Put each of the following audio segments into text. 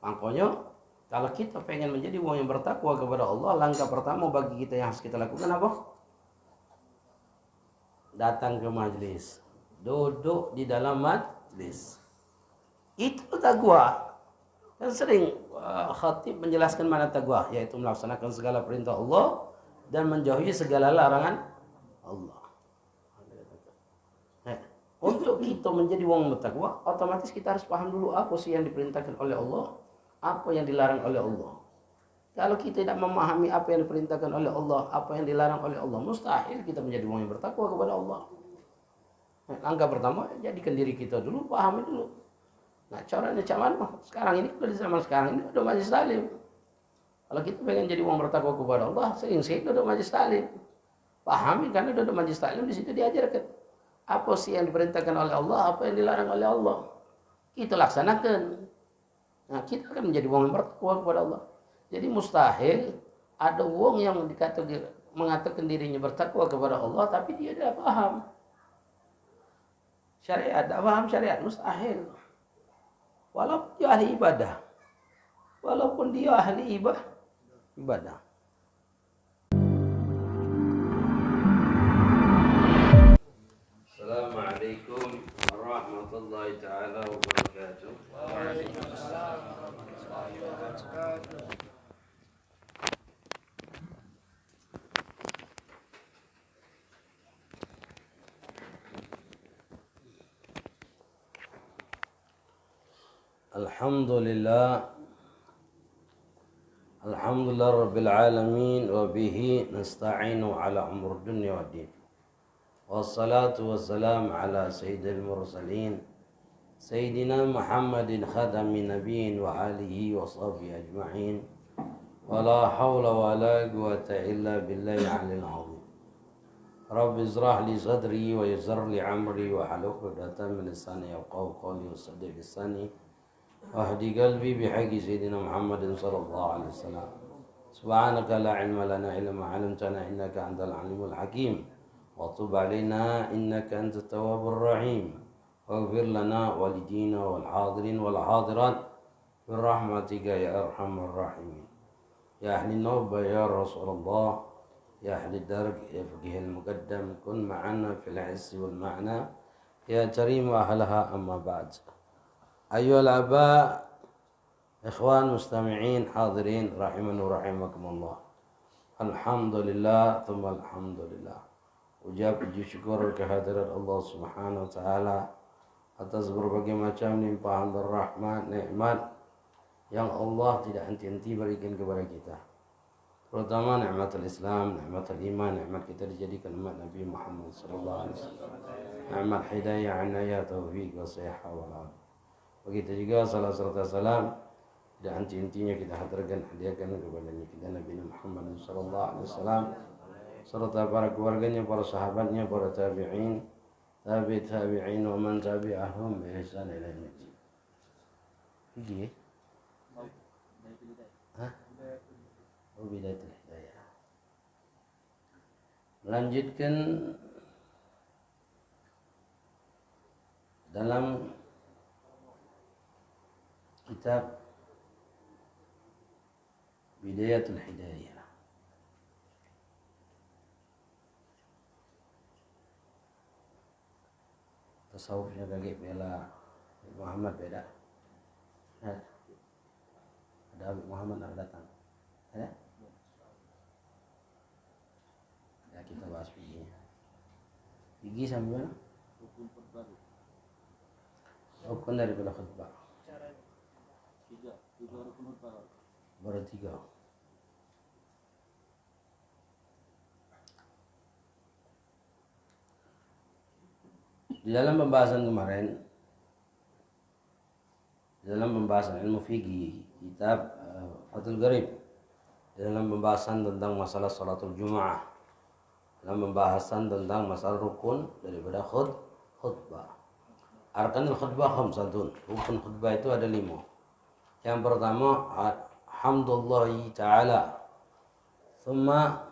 Makanya kalau kita pengen menjadi orang yang bertakwa kepada Allah, langkah pertama bagi kita yang harus kita lakukan apa? Datang ke majlis, duduk di dalam majlis. Itu takwa. Kan sering khatib menjelaskan mana takwa, yaitu melaksanakan segala perintah Allah dan menjauhi segala larangan Allah. Untuk kita menjadi orang bertakwa, otomatis kita harus paham dulu apa sih yang diperintahkan oleh Allah, apa yang dilarang oleh Allah. Kalau kita tidak memahami apa yang diperintahkan oleh Allah, apa yang dilarang oleh Allah, mustahil kita menjadi orang yang bertakwa kepada Allah. Langkah pertama, jadikan diri kita dulu, pahami dulu. Nah, caranya macam mana? Sekarang ini, di zaman sekarang ini udah majlis taklim. Kalau kita pengen jadi orang bertakwa kepada Allah, sering-sering duduk majlis taklim. Pahami, karena duduk majlis taklim di situ diajarkan apa sih yang diperintahkan oleh Allah, apa yang dilarang oleh Allah. Kita laksanakan. Nah, kita akan menjadi orang yang bertakwa kepada Allah. Jadi mustahil ada orang yang mengatakan dirinya bertakwa kepada Allah, tapi dia tidak paham syariat, tidak paham syariat, mustahil. Walaupun dia ahli ibadah, walaupun dia ahli ibadah. Assalamualaikum warahmatullahi taala wabarakatuh. Waalaikumsalam warahmatullahi wabarakatuh. Alhamdulillah rabbil alamin wa bihi nasta'inu ala umur dunya waddin. Wassalatu wassalamu ala sayyidil mursalin sayyidina Muhammadin khatamin nabiyyin wa alihi wa sahbihi ajma'in. Wa la hawla wa la quwwata illa billahi alil azim. Rabbi izrah li sadri wa yassir li amri wa halul 'uqdatam min lisani yafqahu qawli wa saddiq lisani wahdi qalbi bihaqi sayyidina Muhammadin sallallahu alaihi wasallam. Subhanaka la ilma lana illa ma 'allamtana innaka antal alimul hakim. Wa tub alaina innaka antat tawwabur rahim. Waghfir lana walidina wal hadirin wal hadirat birahmatika ya arhamar rahimin. Ya ahli nawba ya Rasulullah, ya ahli darg ya faqihil muqaddam, kun ma'ana fil hissi wal ma'na ya karim ahlaha amma ba'd. Ayyuhal aba, ikhwan mustami'in hadirin rahiman wa rahimakumullah. Alhamdulillah, thumma alhamdulillah. Ucap puji syukur kehadirat Allah Subhanahu wa taala atas berbagai macam limpahan rahmat, nikmat yang Allah tidak henti-henti berikan kepada kita. Terutama nikmatul Islam, nikmatul iman, nikmat kita dijadikan umat Nabi Muhammad sallallahu alaihi wasallam. Nikmat hidayah, inayah, taufik, wa sihah wal afiyah. Begitu juga salam serta salam dan henti-hentinya kita hadiahkan kepada kita Nabi Muhammad sallallahu alaihi wasallam serta para keluarganya, para sahabatnya, para tabi'in, tabi'in wa man tabi'ahum bi ihsan ila yaumil din. Gigi? Hah? Oh, bidayatul hidayah. Melanjutkan dalam kitab Bidayatul Hidayah. Tasawufnya kaki bela Muhammad beda. Ada Habib Muhammad yang datang. Ada? Ya, kita bahas fikih. Fikih sampai mana? Rukun daripada khutbah. Baru 3. Di dalam pembahasan kemarin, di dalam pembahasan ilmu fikih kitab Fathul Gharib, di dalam pembahasan tentang masalah salatul Jumu'ah, dalam pembahasan tentang masalah rukun daripada khutbah. Arkanul khutbah khamsatun. Rukun khutbah itu ada 5. Yang pertama, hamdulillahi ta'ala, thumma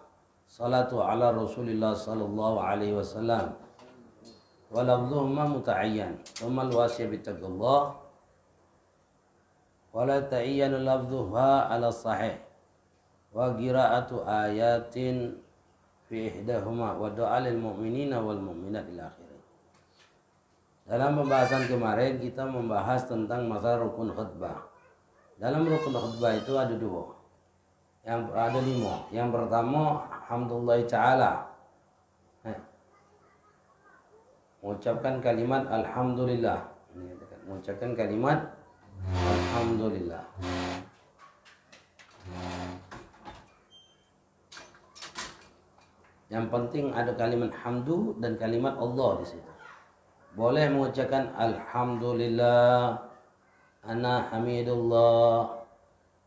salatu ala rasulillah sallallahu alaihi wasallam, walabduhuma muta'ayyan, thumma alwasiyah bitaqullah, wala ta'iyanu lafdhuha ala sahih wa qira'atu ayatin fi ihdahuma wa du'a lil mu'minina wal mu'minat ila akhirih. Dalam pembahasan kemarin kita membahas tentang masalah rukun khutbah. Dalam rukun khutbah itu ada dua. Yang ada 5. Yang pertama hamdulillah ta'ala. Mengucapkan kalimat alhamdulillah. Mengucapkan kalimat alhamdulillah. Yang penting ada kalimat hamdu dan kalimat Allah di situ. Boleh mengucapkan alhamdulillah, ana hamidullah,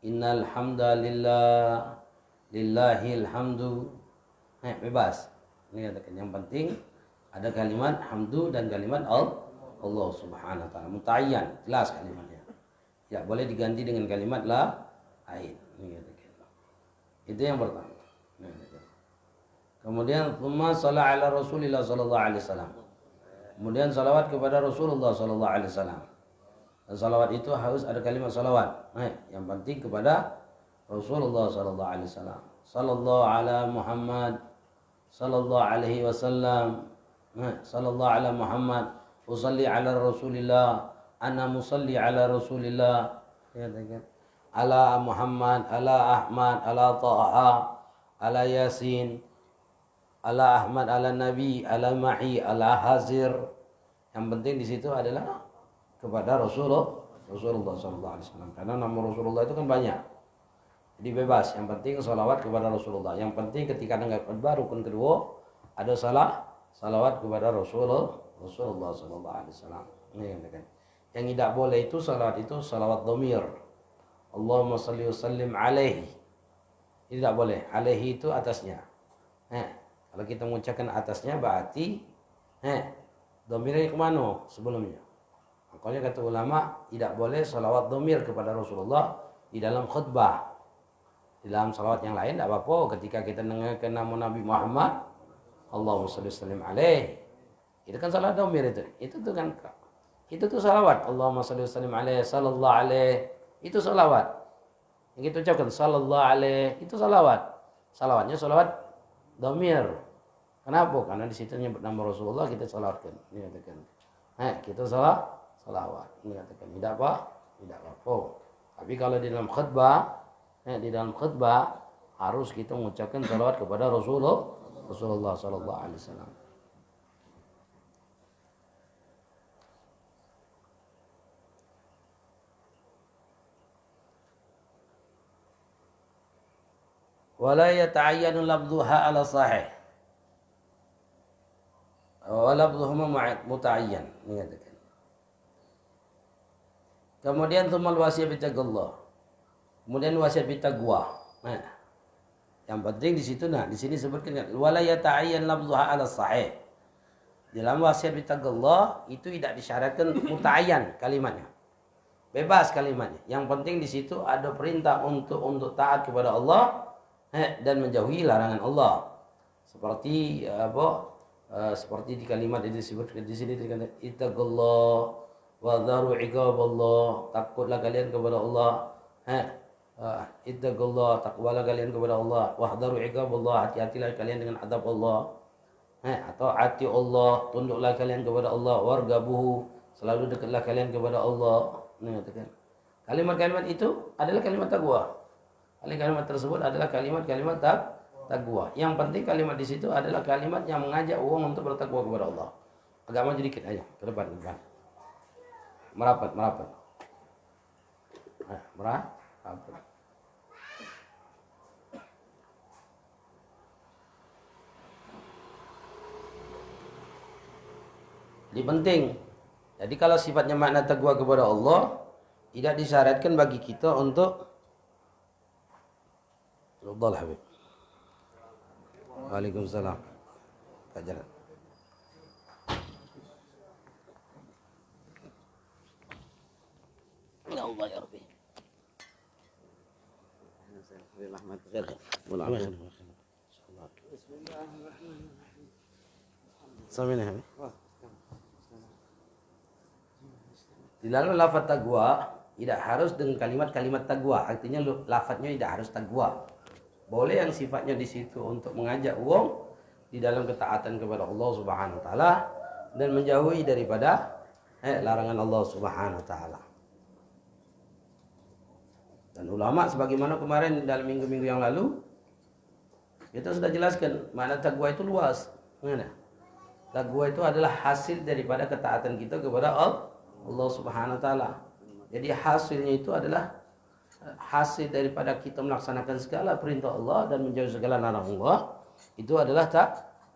innal hamdalillah, lillahil hamdu. Bebas. Ini katakan yang penting ada kalimat hamdu dan kalimat Allah subhanahu wa ta'ala. Muta'ayyan, jelas kalimatnya. Ya, boleh diganti dengan kalimat la lain. Itu yang pertama. Kemudian thumma shalla ala Rasulillah sallallahu alaihi wasallam. Kemudian salawat kepada Rasulullah sallallahu alaihi wasallam. Dan salawat itu harus ada kalimat salawat. Yang penting kepada Rasulullah sallallahu alaihi wasallam. Sallallahu ala Muhammad sallallahu alaihi wasallam. Sallallahu ala Muhammad. Usalli ala Rasulillah. Ana musalli ala Rasulillah. Ala Muhammad, ala Ahmad, ala Taha, ala Yasin, ala Ahmad, ala Nabi, ala Ma'i, ala Hazir. Yang penting di situ adalah kepada Rasulullah sallallahu alaihi wasallam. Karena nama Rasulullah itu kan banyak. Jadi bebas. Yang penting salawat kepada Rasulullah. Yang penting ketika dengar khutbah rukun kedua ada salawat kepada Rasulullah sallallahu alaihi wasallam. Yang tidak boleh itu salawat dhamir. Allahumma salli wa sallim alaihi. Ini tidak boleh. Alaihi itu atasnya. Kalau kita mengucapkan atasnya berarti dhamirnya kemana sebelumnya? Makanya kata ulama tidak boleh salawat dhamir kepada Rasulullah di dalam khutbah. Di dalam salawat yang lain tidak apa-apa. Ketika kita mendengarkan nama Nabi Muhammad, Allahumma salli wa sallim alaihi. Itu kan salawat dhamir itu. Itu tuh salawat. Allahumma salli wa sallim alaihi, sallallahu alaihi. Itu salawat. Yang kita ucapkan sallallahu alaihi itu salawat. Salawatnya salawat dhamir. Kenapa? Karena di situ nyebut nama Rasulullah kita salawatkan. Ini katakan. Kita salawat. Ini katakan tidak apa. Tapi kalau di dalam khutbah, harus kita mengucapkan salawat kepada Rasulullah sallallahu alaihi wasallam. Wala yata'ayyanu lafdhuha ala sahih. Wa lafdhuhuma muta'ayyan. Mengatakan. Kemudian thumal wasiyah bitaqullah. Kemudian wasiat bitaqwa. Yang penting di situ di sini sebutkan wala yata'ayyan lafdhuha ala sahih. Dalam wasiat bitaqullah itu tidak disyaratkan muta'ayyan kalimatnya. Bebas kalimatnya. Yang penting di situ ada perintah untuk taat kepada Allah dan menjauhi larangan Allah. Seperti seperti di kalimat ini disebutkan di sini dikatakan ittaqullah wa dharu iqaballah. Takutlah kalian kepada Allah. Ittaqullah, takwalah kalian kepada Allah. Wahdharu iqaballah, hati-hatilah kalian dengan adab Allah. Atau ati Allah, tunduklah kalian kepada Allah. Wargabuhu, selalu dekatlah kalian kepada Allah. Kalimat-kalimat itu adalah kalimat taqwa. Kalimat tersebut adalah kalimat-kalimat taqwa. Yang penting kalimat di situ adalah kalimat yang mengajak orang untuk bertakwa kepada Allah. Agak maju dikit aja, ke depan. Merapat. Merapat. Jadi penting. Jadi kalau sifatnya makna taqwa kepada Allah tidak disyaratkan bagi kita untuk Tafadhal Habib. Waalaikumsalam. Kajaran. Ya Allah ya Rabbi. Bismillahirrahmanirrahim. Di dalam lafaz taqwa Tidak harus dengan kalimat-kalimat taqwa. Artinya lafadznya tidak harus taqwa. Boleh yang sifatnya di situ untuk mengajak wong di dalam ketaatan kepada Allah Subhanahu wa taala dan menjauhi daripada larangan Allah Subhanahu wa taala. Dan ulama sebagaimana kemarin dalam minggu-minggu yang lalu kita sudah jelaskan makna taqwa itu luas. Mana? Taqwa itu adalah hasil daripada ketaatan kita kepada Allah Subhanahu wa taala. Jadi hasilnya itu adalah hasil daripada kita melaksanakan segala perintah Allah dan menjauhi segala larangan Allah. Itu adalah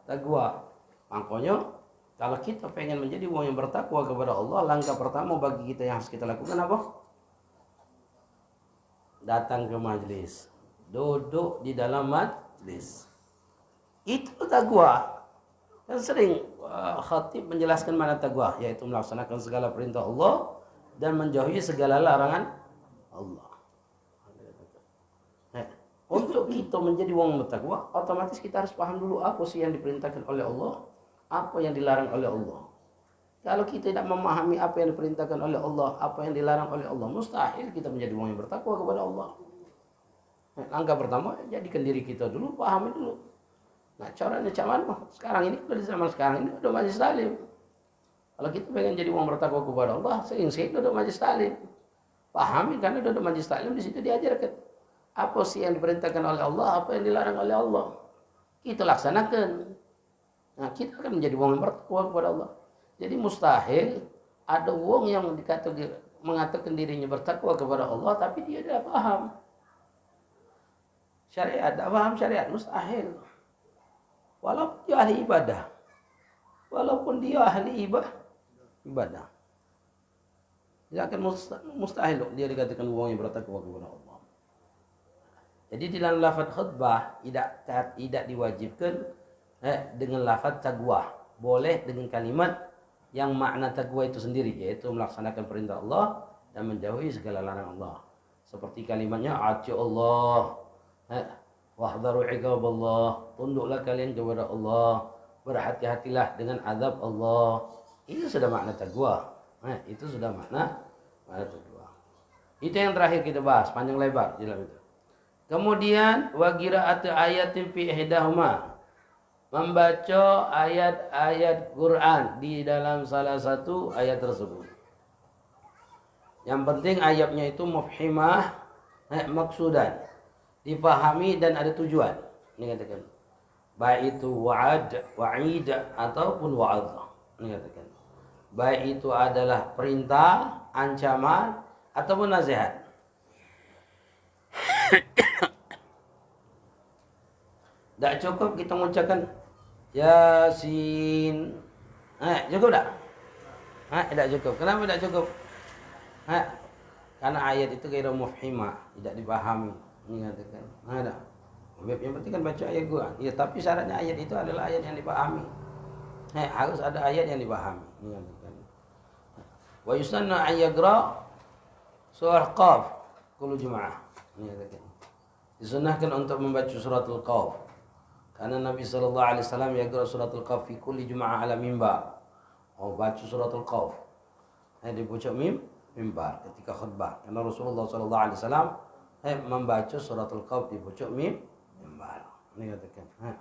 taqwa. Makanya kalau kita pengen menjadi orang yang bertakwa kepada Allah, langkah pertama bagi kita yang harus kita lakukan apa? Datang ke majlis, duduk di dalam majlis. Itu taqwa. Kan sering khatib menjelaskan makna taqwa, yaitu melaksanakan segala perintah Allah dan menjauhi segala larangan Allah. Untuk kita menjadi orang bertakwa, otomatis kita harus paham dulu apa sih yang diperintahkan oleh Allah, apa yang dilarang oleh Allah. Kalau kita tidak memahami apa yang diperintahkan oleh Allah, apa yang dilarang oleh Allah, mustahil kita menjadi orang yang bertakwa kepada Allah. Langkah pertama, jadikan diri kita dulu, pahami dulu. Nah, caranya cuman sekarang ini, di zaman sekarang ini udah majlis taklim. Kalau kita pengen jadi orang bertakwa kepada Allah, sering-sering duduk majlis taklim. Pahami, karena duduk majlis taklim di situ diajarkan apa sih yang diperintahkan oleh Allah, apa yang dilarang oleh Allah. Kita laksanakan. Nah, kita akan menjadi orang yang bertakwa kepada Allah. Jadi mustahil ada orang yang mengatakan dirinya bertakwa kepada Allah, tapi dia tidak paham syariat, tidak paham syariat, mustahil. Walaupun dia ahli ibadah, ibadah, dia akan mustahil dia dikatakan orang yang bertakwa kepada Allah. Jadi di dalam lafaz khutbah tidak diwajibkan dengan lafaz taqwa. Boleh dengan kalimat yang makna taqwa itu sendiri, yaitu melaksanakan perintah Allah dan menjauhi segala larangan Allah. Seperti kalimatnya ati Allah, wahdharu iqab Allah, tunduklah kalian kepada Allah, berhati-hatilah dengan azab Allah. Itu sudah makna taqwa. Itu sudah makna taqwa. Itu yang terakhir kita bahas panjang lebar di dalam itu. Kemudian wa qira'atu ayatin fi ihdahuma, membaca ayat-ayat Quran di dalam salah satu ayat tersebut. Yang penting ayatnya itu mufhimah, maksudan, dipahami dan ada tujuan. Ini katakan. Baik itu wa'id ataupun wa'adh. Ini katakan. Baik itu adalah perintah, ancaman ataupun nasihat. Tak cukup kita mengucapkan Yasin. Cukup tak? Tidak cukup. Kenapa tidak cukup? Karena ayat itu kira mufhimah, tidak dipahami. Ini katakan. Yang penting kan baca ayat Quran. Ya, tapi syaratnya ayat itu adalah ayat yang dipahami. Harus ada ayat yang dipahami. Ini katakan. Wa yusanna an yaqra surah Qaf kullu Jumaah. Ini katakan. Disunahkan untuk membaca suratul Qaf. Karena Nabi SAW yaqra suratul Qaf fi kulli Jumaah ala mimbar. Baca suratul Qaf. Di pucuk mimbar ketika khutbah. Karena Rasulullah SAW membaca suratul Qaf di pucuk mimbar. Ini katakan.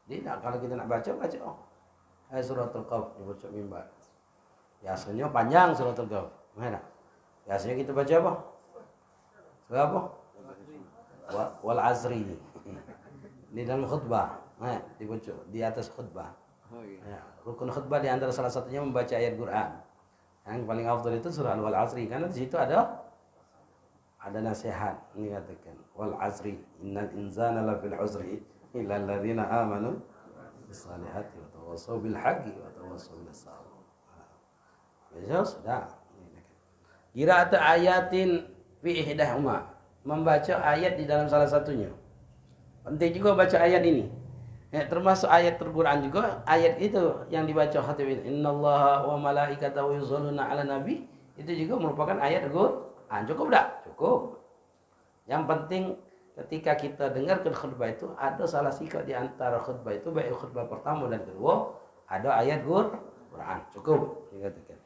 Tidak, kalau kita nak baca suratul Qaf di pucuk mimbar. Biasanya panjang suratul Qaf. Biasanya kita baca apa? Surah apa? Wal asri. Di dalam khutbah, di atas khutbah. Rukun khutbah di antara salah satunya membaca ayat Quran. Yang paling afdal itu surah Wal Asri, karena di situ ada nasihat. Ini katakan Wal Asri innal insana lafil usri illa alladzina amanu bisalihati wa tawassaw bil haqqi wa tawassaw bis sabr. Ya sudah. Qira'atu ayatin fi ihdahuma, membaca ayat di dalam salah satunya. Penting juga baca ayat ini. Termasuk ayat Al-Quran juga, ayat itu yang dibaca khatib ini. Innallaha wa malaikatahu yusholluna 'alan nabi. Itu juga merupakan ayat Al-Quran. Cukup tak? Cukup. Yang penting ketika kita dengarkan khutbah itu ada salah sikap di antara khutbah itu, baik khutbah pertama dan kedua, ada ayat Quran. Cukup. Dikatakan.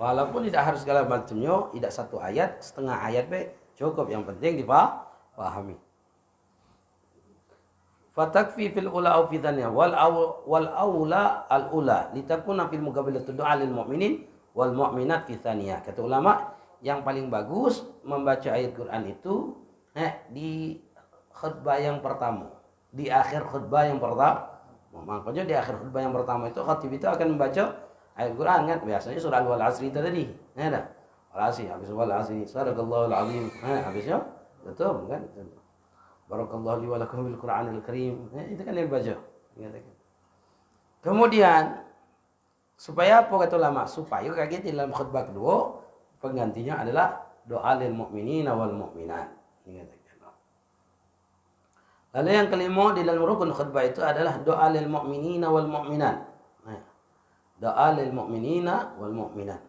Walaupun tidak harus segala macamnya, tidak satu ayat, setengah ayat cukup, yang penting dipahami. Fatakfi fil ula au fi thaniyah wal aula al ula litakuna fil muqabalati du'a lil mu'minin wal mu'minat fi thaniyah. Kata ulama, yang paling bagus membaca ayat Quran itu di khutbah yang pertama, di akhir khutbah yang pertama. Makanya di akhir khutbah yang pertama itu khatib itu akan membaca ayat Quran kan, biasanya surah Al Asri itu tadi. Ada Al Asri, habis Al Asri, sadaqallahul azim. Habisnya betul kan? Barakallahu li wa lakum bil Qur'anil Karim. Itu kan yang baca. Kemudian supaya apa kata ulama? Supaya kaget dalam khutbah kedua penggantinya adalah doa lil mu'minina wal mu'minat. Lalu yang kelima di dalam rukun khutbah itu adalah doa lil mu'minina wal mu'minat. Doa lil mu'minina wal mu'minat.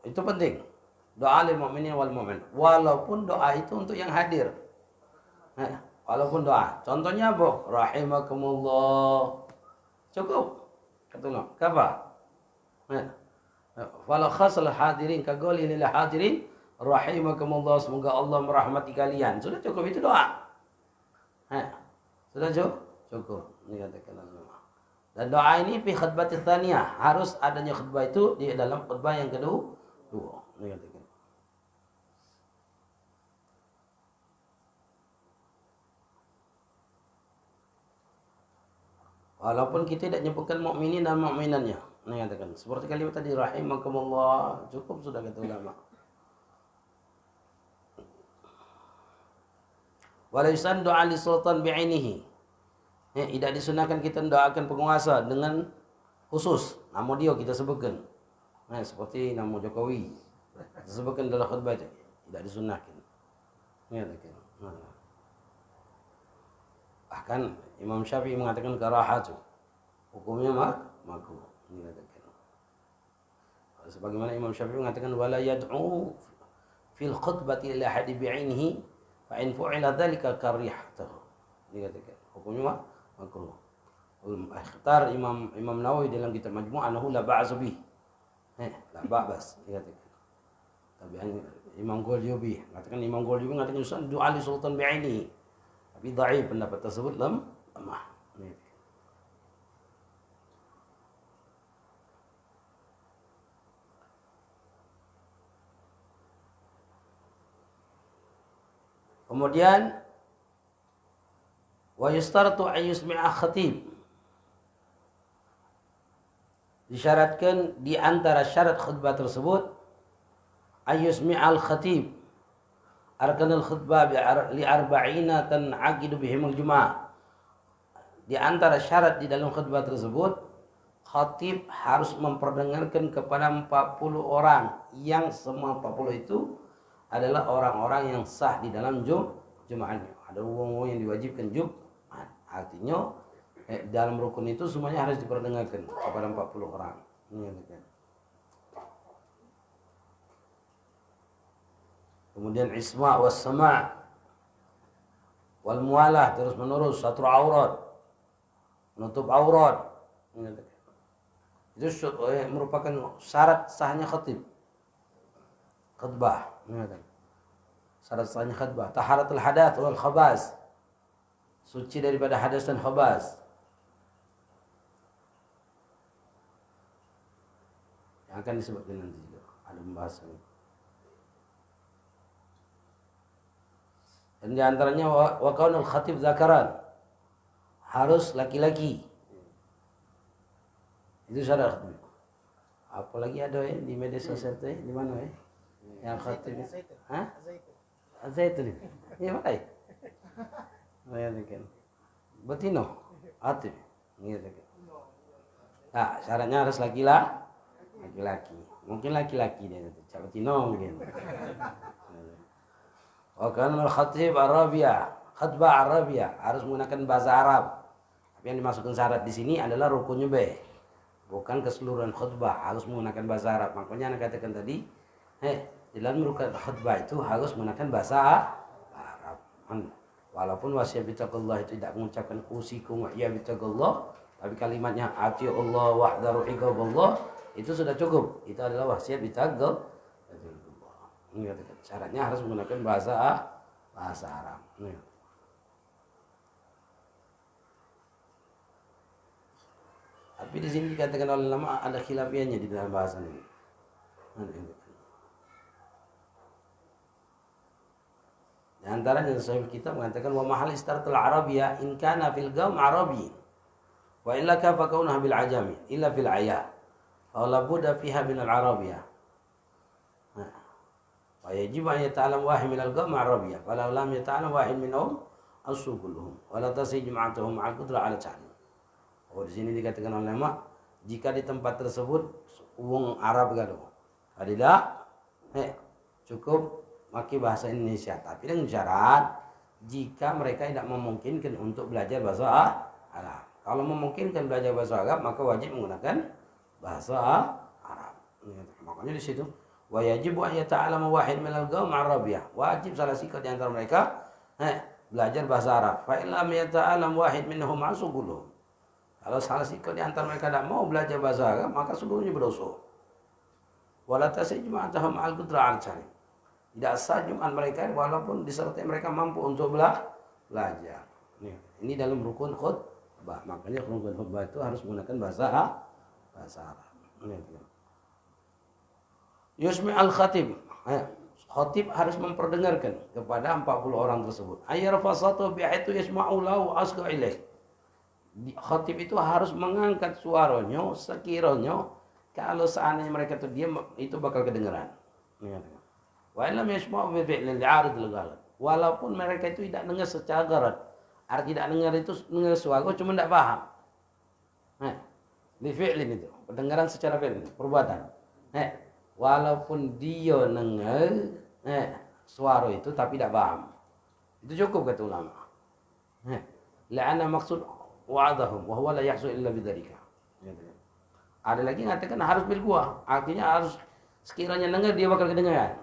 Itu penting. Doa lil mu'minina wal mu'minat. Walaupun doa itu untuk yang hadir. Walaupun doa. Contohnya apa? Rahimakumullah. Cukup. Kata kafa. Walau khasal hadirin kagoli lil hadirin rahimakumullah, semoga Allah merahmati kalian. Sudah cukup itu doa. Sudah cukup. Ini katakan Allah. Dan doa ini fi khutbah tsaniyah, harus adanya khutbah itu di dalam khutbah yang kedua. Ini katakan. Walaupun kita tidak menyebutkan mukminin dan mukminannya. Ini katakan. Seperti kalimat tadi rahimakumullah, cukup sudah kata ulama. Walaisan doa li sultan bi'ainihi. Tidak disunahkan kita mendoakan penguasa dengan khusus. Nama dia kita sebutkan. Seperti nama Jokowi. Kita sebutkan dalam khutbah itu. Tidak disunahkan. Bahkan Imam Syafi'i mengatakan karahatu. Hukumnya makruh. Sebagaimana Imam Syafi'i mengatakan wala yad'u fil khutbati ila hadi bi'ainihi fa'in fu'ila dzalika karihatahu. Dikatakan hukumnya makruh. Ikhtar Imam Nawawi dalam kitab Majmu' anahu la ba'as bih. La ba'as dikatakan. Tapi Imam Qurtubi mengatakan doa li sultan bi'aini. Tapi dhaif pendapat tersebut lemah. Kemudian wa yustaratu an yusmi'a khatib. Disyaratkan di antara syarat khutbah tersebut an yusmi'al khatib arkanul khutbah li arba'ina tan'aqidu bihimul jum'ah. Di antara syarat di dalam khutbah tersebut, khatib harus memperdengarkan kepada 40 orang, yang semua 40 itu adalah orang-orang yang sah di dalam Jum'ahnya. Ada orang-orang yang diwajibkan Jum'ah. Artinya dalam rukun itu semuanya harus diperdengarkan kepada 40 orang. Kemudian isma' was sama' wal mualah, terus menerus satur aurat, menutup aurat. Itu merupakan syarat sahnya khutbah. Syarat sahnya khutbah. Taharatul hadath wal khabas, suci daripada hadas dan khabas. Yang akan disebutkan nanti juga ada pembahasan. Dan di antaranya wa kaunul khatib zakaran, harus laki-laki. Itu syarat khutbah. Apalagi ada di media sosial itu di mana yang khatib itu? Zaitun. Ya mana? Ya kan. Betino, khatib. Gitu kan. Nah, syaratnya harus laki-laki. Mungkin laki-laki dia itu. Betino mungkin. Wakan al-khatib Arabia, khutbah Arabia harus menggunakan bahasa Arab. Tapi yang dimasukkan syarat di sini adalah rukunnya B, bukan keseluruhan khutbah harus menggunakan bahasa Arab. Makanya anak katakan tadi, dalam rukun khutbah itu harus menggunakan bahasa Arab. Walaupun wasiat bitaqullah itu tidak mengucapkan usikum wa ya bitaqullah, Tapi kalimatnya atiullah wahdaru iqaballah itu sudah cukup. Itu adalah wasiat bitaqwa. Syaratnya harus menggunakan bahasa Arab. Tapi di sini dikatakan oleh ulama ada khilafiannya di dalam bahasa ini. Di antaranya sahib kita mengatakan wa mahal istaratul arabiyya in kana fil qaum arabi wa illa ka fa kaunaha bil ajami illa fil aya fa la budda fiha min al arabiyya wa yajib an yata'allam wahid min al qaum arabiyya fa law lam yata'allam wahid minhum asquluhum wa la tasij ma'atuhum al qudra ala ta'lim. Oh, di sini dikatakan oleh ulama jika di tempat tersebut wong Arab gado tidak cukup pakai bahasa Indonesia, tapi dengan syarat jika mereka tidak memungkinkan untuk belajar bahasa Arab. Kalau memungkinkan belajar bahasa Arab, maka wajib menggunakan bahasa Arab. Makanya di situ wa yajibu an yata'allama wahid minal qaum arabiyyah. Wajib salah sikap di antara mereka belajar bahasa Arab. Fa illam yata'allam wahid minhum asquluhum. Kalau salah sikap di antara mereka tidak mau belajar bahasa Arab, maka seluruhnya berdosa. Wala tasijma'atahum al-qudra al-'alim. Tidak sah Jumat mereka walaupun disertai mereka mampu untuk belajar. Ini dalam rukun khutbah. Makanya rukun khutbah itu harus menggunakan bahasa Arab. Yusmi al-khatib. Khatib harus memperdengarkan kepada 40 orang tersebut. Ayyar fasatu bi'aitu yasma'u lahu asqa ilaih. Khatib itu harus mengangkat suaranya sekiranya kalau seandainya mereka itu diam itu bakal kedengaran. Wa illam yasma'u bi fi'lin li'arid al-ghalat. Walaupun mereka itu tidak dengar secara garat. Arti tidak dengar itu dengar suara cuma tidak paham. Di fi'lin itu, pendengaran secara fi'lin, perbuatan. Walaupun dia dengar suara itu tapi tidak paham. Itu cukup kata ulama. La'anna maksud wa'adahum wa huwa la yahsul illa bidzalika. Ada lagi mengatakan harus bil kuah. Artinya harus sekiranya dengar dia bakal kedengaran.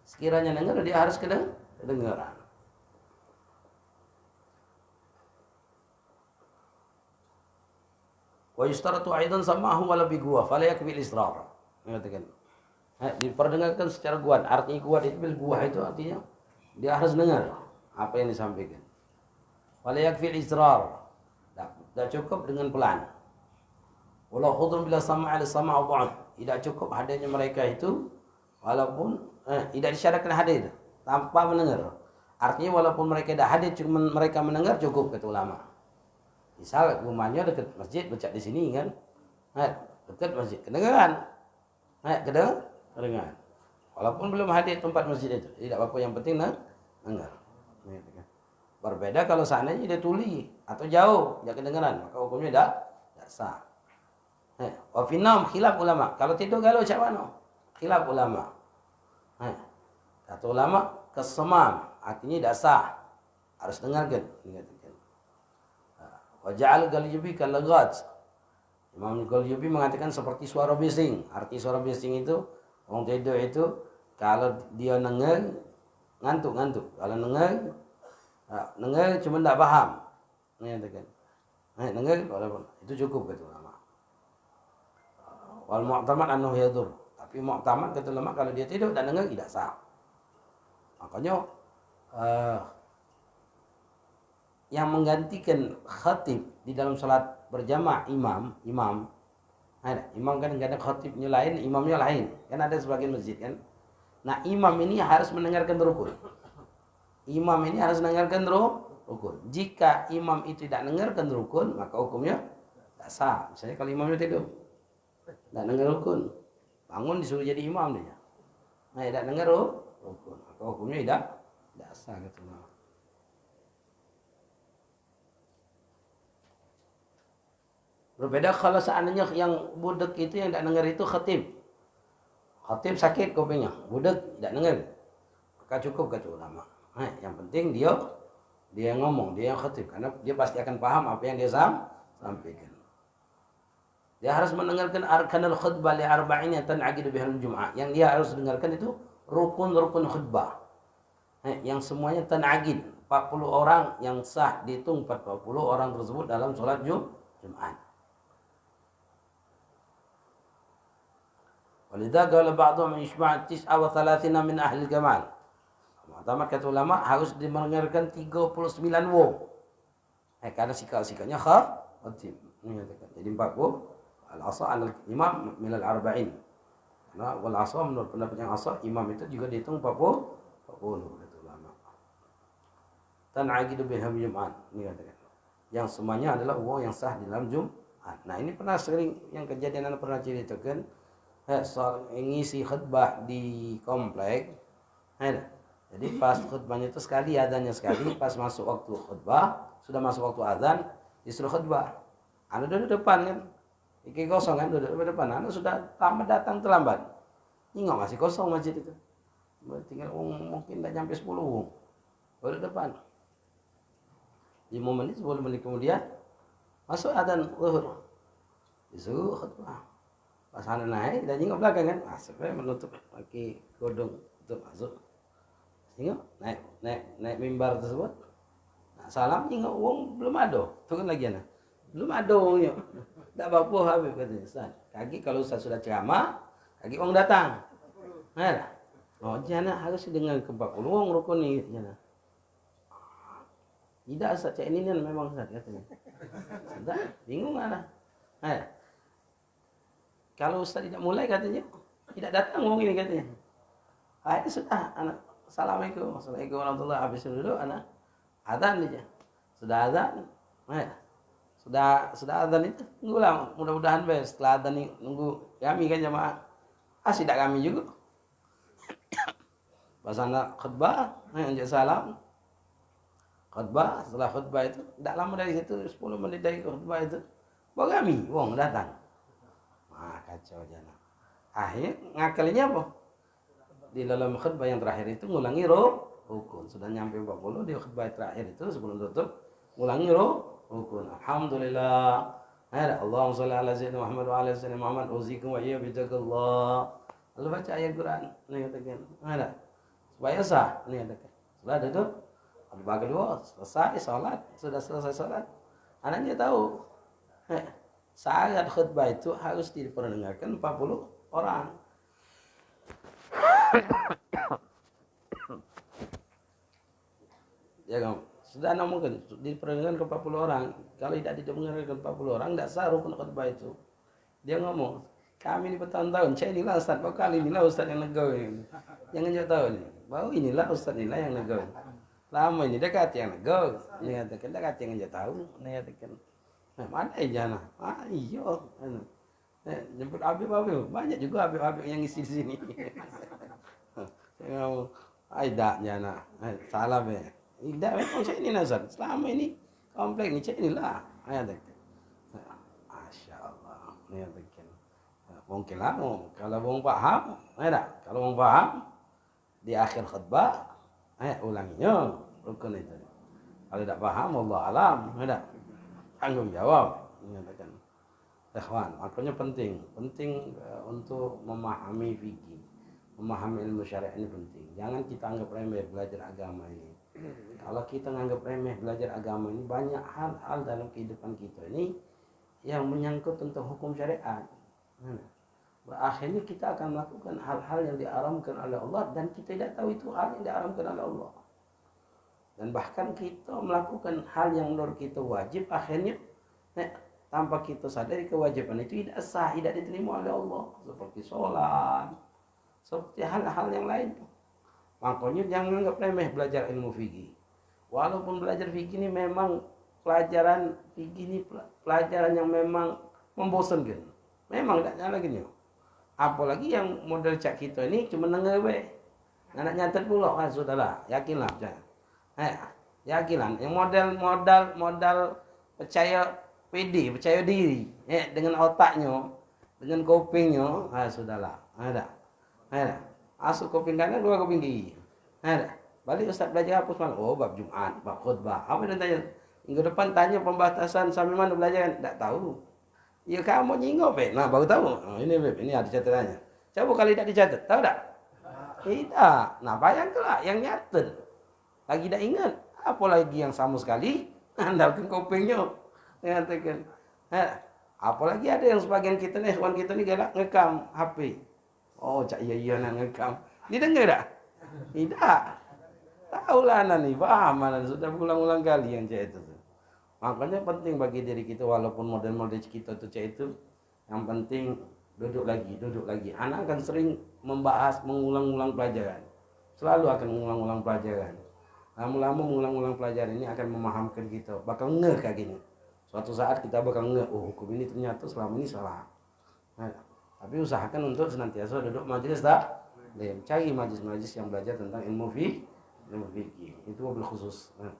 Sekiranya dengar dia harus kedengaran. Wa yustaratu aidan sama'ahu wala bi quwwah fala yakfi al-israr. Mengatakan diperdengarkan secara kuat. Artinya kuat itu bil quwwah itu artinya dia harus dengar apa yang disampaikan. Fala yakfi al-israr. Tak cukup dengan pelan. Walau khudun bila sama'a sama' ba'd. Tidak cukup hadirnya mereka itu walaupun tidak disyaratkan hadir tanpa mendengar. Artinya walaupun mereka tidak hadir cuma mereka mendengar cukup kata ulama. Misal rumahnya dekat masjid baca di sini kan. Dekat masjid kedengaran. Kedengaran. Walaupun belum hadir tempat masjid itu, tidak apa-apa yang penting dengar. Berbeda kalau seandainya dia tuli atau jauh dia kedengaran, maka hukumnya tidak sah. Wa fi naum khilaf ulama. Kalau tidur galau macam mana? Khilaf ulama. Kata ulama kesemam artinya tidak sah. Harus dengarkan. Wa ja'al al-Ghalyabi kal-laghat. Imam al-Ghalyabi mengatakan seperti suara bising. Arti suara bising itu orang tidur itu kalau dia dengar ngantuk. Kalau dengar cuma tidak paham. Mengatakan. Dengar itu cukup kata ulama. Wal mu'tamad annahu yadur. Tapi mu'tamad kata ulama kalau dia tidur dan dengar tidak sah. Makanya yang menggantikan khatib di dalam salat berjamaah imam kan kadang khatibnya lain, imamnya lain. Kan ada sebagian masjid kan. Nah, imam ini harus mendengarkan rukun. Imam ini harus mendengarkan rukun. Jika imam itu tidak mendengarkan rukun, maka hukumnya tidak sah. Misalnya kalau imamnya tidur tidak dengar rukun, bangun disuruh jadi imam dia. Tidak dengar rukun, maka hukumnya tidak sah kata ulama. Berbeda kalau seandainya yang budak itu yang tidak dengar itu khatib. Khatib sakit kupingnya, budak tidak dengar. Maka cukup kata ulama. Yang penting dia ngomong, dia yang khatib karena dia pasti akan paham apa yang dia sampaikan. Dia harus mendengarkan arkanul khutbah li arba'in yang tan'aqidu bihal jum'ah. Yang dia harus dengarkan itu rukun-rukun khutbah. Yang semuanya tan'aqid, 40 orang yang sah dihitung 40 orang tersebut dalam sholat Jumat. Walidha qala ba'dhum ijma' 39 min ahli kamal. Pertama kata ulama harus dimengerkan 39 wong. Karena sikap-sikapnya khatib. Jadi 40 al-asa al-imam min al-arba'in. Karena wal-asa menurut pendapat yang asa imam itu juga dihitung 40 kata ulama. Tan'aqidu biha Jumat ini katakan. Yang semuanya adalah wong yang sah di dalam Jumat. Nah, ini pernah sering yang kejadian anak pernah ceritakan ngisi khutbah di komplek. Jadi pas khutbahnya itu sekali adanya sekali, pas masuk waktu khutbah, sudah masuk waktu azan, disuruh khutbah. Anda duduk depan kan, iki kosong kan, duduk depan. Anda sudah lama datang terlambat. Ini nggak masih kosong masjid itu. Tinggal mungkin tidak sampai 10 wong. Duduk depan. 5 menit, 10 menit kemudian masuk azan zuhur. Disuruh khutbah. Pas Anda naik, dan nyingok belakang kan, sampai menutup pakai godong untuk masuk. Tengok, naik mimbar tersebut. Nah, salam tengok wong belum ada. Turun lagi anak. Belum ada wongnya. Tak apa-apa habis katanya Ustaz. Kaki kalau Ustaz sudah ceramah, kaki wong datang. Nah, oh jana harus dengan ke 40 wong rukun ni jana. Tidak Ustaz, cak ini memang Ustaz katanya. Ustaz, bingung anak. Nah, kalau Ustaz tidak mulai katanya, tidak datang wong ini katanya. Itu sudah anak. Assalamualaikum warahmatullahi wabarakatuh. Habis dulu anak azan aja. Sudah azan. Sudah azan itu tunggulah mudah-mudahan setelah azan ini nunggu kami kan jamaah. Tidak kami juga. Pas anak khutbah, anjak salam. Khutbah, setelah khutbah itu tidak lama dari situ 10 menit dari khutbah itu bawa kami, wong datang. Kacau jana. Akhir ngakalinya apa? Di dalam khutbah yang terakhir itu ngulangi rukun. Sudah nyampe 40 di khutbah terakhir itu sebelum tutup ngulangi rukun. Alhamdulillah. Allahumma shalli ala sayyidina Muhammad wa ala sayyidina Muhammad uzikum wa iyyakum bittaqillah. Lalu baca ayat Quran. Ini katakan. Supaya sah. Ini katakan. Sudah duduk. Khutbah kedua selesai salat. Sudah selesai salat. Anaknya tahu. Saat khutbah itu harus diperdengarkan 40 orang. Ya kan, sudah mungkin diperdengarkan ke 40 orang. Kalau tidak didengarkan ke 40 orang, tidak sah rukun khutbah itu. Dia ngomong, kami ini bertahun-tahun, saya inilah Ustaz, kali inilah Ustaz yang negau ini. Jangan jauh tahu ini, bahwa inilah Ustaz inilah yang negau. Lama ini dekat yang negau, ini katakan dekat yang jauh tahu, ini katakan. Mana aja nah, iya. Jemput Habib, banyak juga Habib yang isi di sini. Saya ngomong, tidak jana, salah be. Tidak, memang saya ini Nazar. Selama ini komplek ini saya inilah. Masya Allah. Mungkin lah, kalau mau paham, kalau mau paham di akhir khutbah, ulanginya rukun itu. Kalau tidak paham, Allah alam, tanggung jawab. Menyatakan, ikhwan, makanya penting untuk memahami fikih. Memahami ilmu syariat ini penting. Jangan kita anggap remeh belajar agama ini. Kalau kita anggap remeh belajar agama ini, banyak hal-hal dalam kehidupan kita ini yang menyangkut tentang hukum syariat. Akhirnya kita akan melakukan hal-hal yang diharamkan oleh Allah dan kita tidak tahu itu hal yang diharamkan oleh Allah. Dan bahkan kita melakukan hal yang menurut kita wajib, akhirnya tanpa kita sadari kewajiban itu tidak sah, tidak diterima oleh Allah. Seperti sholat, seperti hal-hal yang lain. Makanya jangan anggap remeh belajar ilmu fikih. Walaupun belajar fikih ini memang pelajaran fikih ini pelajaran yang memang membosankan. Memang tidak nyala gini. Apalagi yang model cak kita ini cuma nengah we. Anak nyatet pula, sudahlah, yakinlah. Yakinlah. Yang modal percaya PD, percaya diri, dengan otaknya, dengan kupingnya, sudahlah. Ada. Masuk kuping kanan, keluar kuping kiri. Balik Ustaz belajar apa semalam? Oh, bab Jumat, bab khutbah. Apa dia tanya? Minggu depan tanya pembatasan sampai mana belajar? Tak tahu. Ya kamu nyingok, Beb. Nah, baru tahu. Ini Beb, ini ada catatannya. Coba kali tidak dicatat, tahu tak? Tidak. Nah, bayangkanlah yang nyatet. Lagi tidak ingat, apalagi yang sama sekali andalkan kupingnya. Mengatakan, apalagi ada yang sebagian kita nih, kawan kita nih galak ngekam HP. Oh, cak iya nak ngekam. Didengar tak? Tidak. Tahu lah nih, paham mana sudah berulang-ulang kali yang cak itu. Makanya penting bagi diri kita walaupun model-model kita tuh cak itu, yang penting duduk lagi. Anak akan sering membahas mengulang-ulang pelajaran. Selalu akan mengulang-ulang pelajaran. Lama-lama mengulang-ulang pelajaran ini akan memahamkan kita, bakal ngeh kayak gini. Suatu saat kita bakal ngeh, oh hukum ini ternyata selama ini salah. Nah, tapi usahakan untuk senantiasa duduk majelis taklim. Cari majelis-majelis yang belajar tentang ilmu fikih. Itu mobil khusus. Nah.